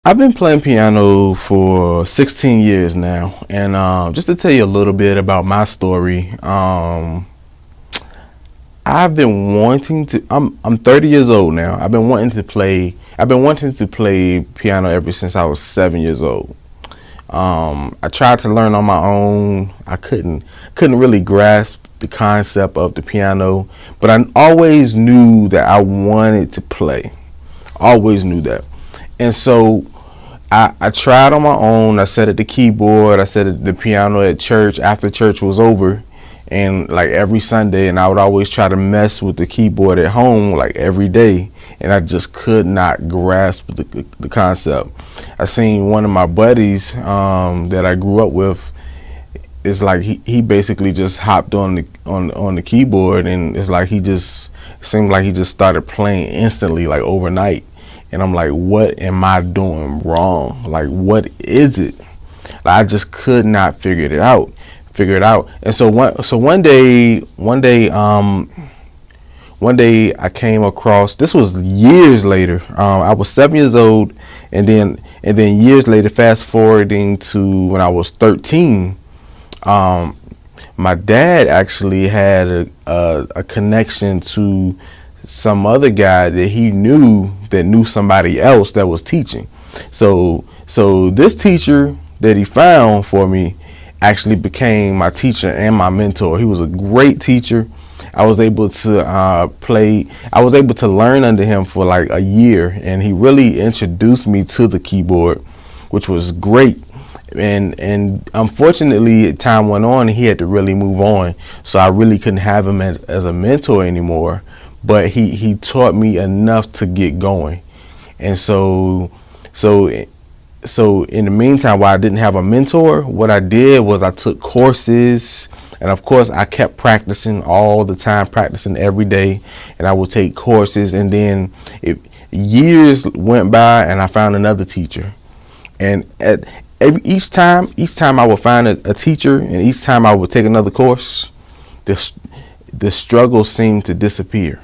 I've been playing piano for 16 years now, and just to tell you a little bit about my story, I've been wanting to. I'm 30 years old now. I've been wanting to play. I've been wanting to play piano ever since I was 7 years old. I tried to learn on my own. I couldn't really grasp the concept of the piano, but I always knew that I wanted to play. Always knew that, and so I tried on my own. I sat at the keyboard. I sat at the piano at church after church was over, and like every Sunday. And I would always try to mess with the keyboard at home like every day, and I just could not grasp the concept. I seen one of my buddies that I grew up with. It's like he basically just hopped on the keyboard, and it's like he just it seemed like he just started playing instantly, like overnight. And I'm like, what am I doing wrong? Like, what is it? Like, I just could not figure it out. And so one day I came across, this was years later. I was 7 years old, and then years later, fast forwarding to when I was 13. My dad actually had a connection to some other guy that he knew that knew somebody else that was teaching. So this teacher that he found for me actually became my teacher and my mentor. He was a great teacher. I was able to play. I was able to learn under him for like a year, and he really introduced me to the keyboard, which was great. And unfortunately, time went on, and he had to really move on. So I really couldn't have him as a mentor anymore. But he taught me enough to get going. And so so in the meantime, while I didn't have a mentor, what I did was I took courses, and of course I kept practicing all the time, practicing every day, and I would take courses. And then years went by, and I found another teacher. And each time I would find a teacher, and each time I would take another course, the struggle seemed to disappear.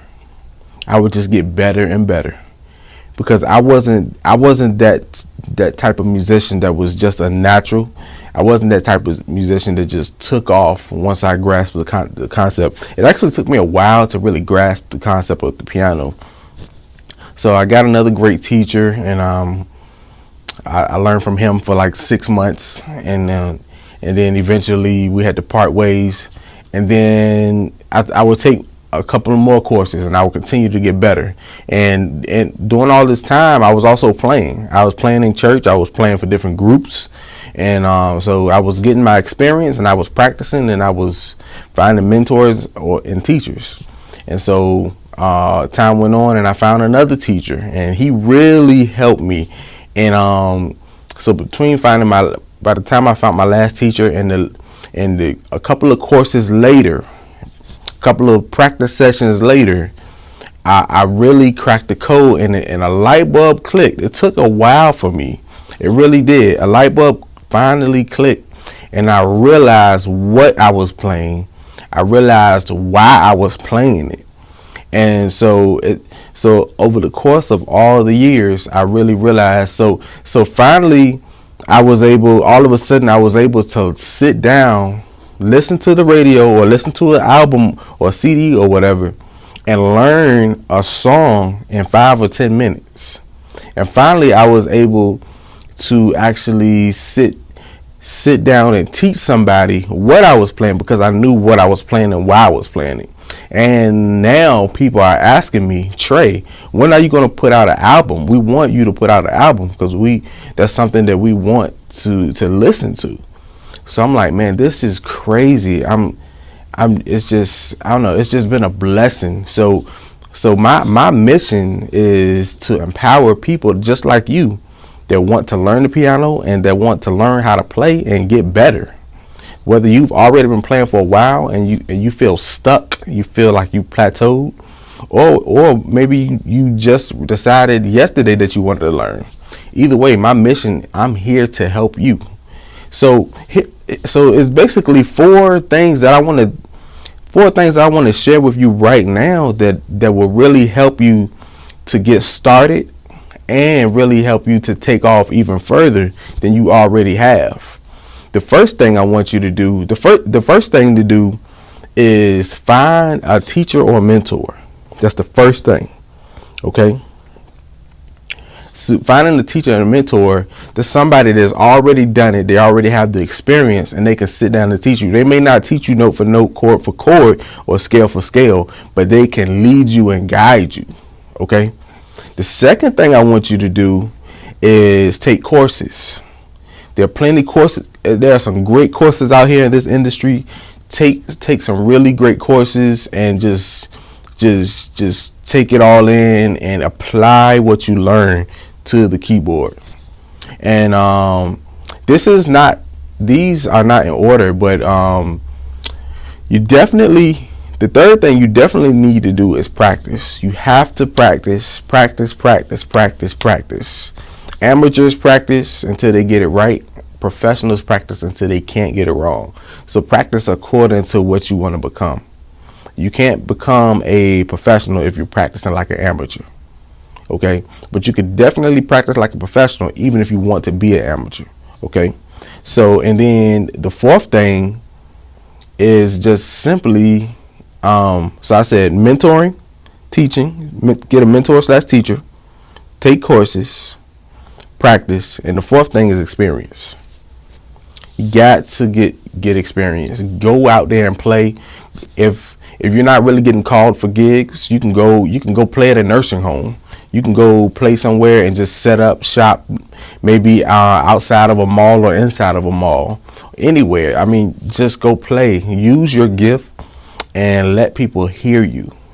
I would just get better and better, because I wasn't that type of musician that was just a natural. I wasn't that type of musician that just took off once I grasped the concept. It actually took me a while to really grasp the concept of the piano. So I got another great teacher, and I learned from him for like 6 months, and then eventually we had to part ways. And then I would take a couple of more courses, and I would continue to get better. And during all this time, I was also playing. I was playing in church. I was playing for different groups, and so I was getting my experience, and I was practicing, and I was finding mentors and teachers. And so time went on, and I found another teacher, and he really helped me. And so by the time I found my last teacher and a couple of courses later, a couple of practice sessions later, I really cracked the code, and a light bulb clicked. It took a while for me. It really did. A light bulb finally clicked, and I realized what I was playing. I realized why I was playing it. And so over the course of all the years, I really realized. So finally, all of a sudden, I was able to sit down, listen to the radio or listen to an album or CD or whatever, and learn a song in 5 or 10 minutes. And finally, I was able to actually sit down and teach somebody what I was playing, because I knew what I was playing and why I was playing it. And now people are asking me, Trey, when are you going to put out an album? We want you to put out an album, because that's something that we want to listen to. So I'm like, man, this is crazy. It's just, I don't know. It's just been a blessing. So my mission is to empower people just like you that want to learn the piano and that want to learn how to play and get better. Whether you've already been playing for a while and you feel stuck, you feel like you plateaued, or maybe you just decided yesterday that you wanted to learn. Either way, my mission, I'm here to help you. So it's basically four things that I want to share with you right now that will really help you to get started and really help you to take off even further than you already have. The first thing I want you to do, the first thing to do is find a teacher or mentor. That's the first thing. Okay. So finding a teacher and a mentor, there's somebody that's already done it. They already have the experience, and they can sit down and teach you. They may not teach you note for note, chord for chord, or scale for scale, but they can lead you and guide you. Okay. The second thing I want you to do is take courses. There are plenty of courses. There are some great courses out here in this industry. Take some really great courses and just take it all in and apply what you learn to the keyboard. And these are not in order, but the third thing you definitely need to do is practice. You have to practice. Amateurs practice until they get it right. Professionals practice until they can't get it wrong. So practice according to what you want to become. You can't become a professional if you're practicing like an amateur. Okay, but you could definitely practice like a professional even if you want to be an amateur. Okay, so and then the fourth thing is just simply so I said mentoring, teaching, get a mentor / teacher, take courses, practice, and the fourth thing is experience. You got to get experience. Go out there and play. If you're not really getting called for gigs, you can go play at a nursing home. You can go play somewhere and just set up shop, maybe outside of a mall or inside of a mall, anywhere. I mean, just go play. Use your gift and let people hear you.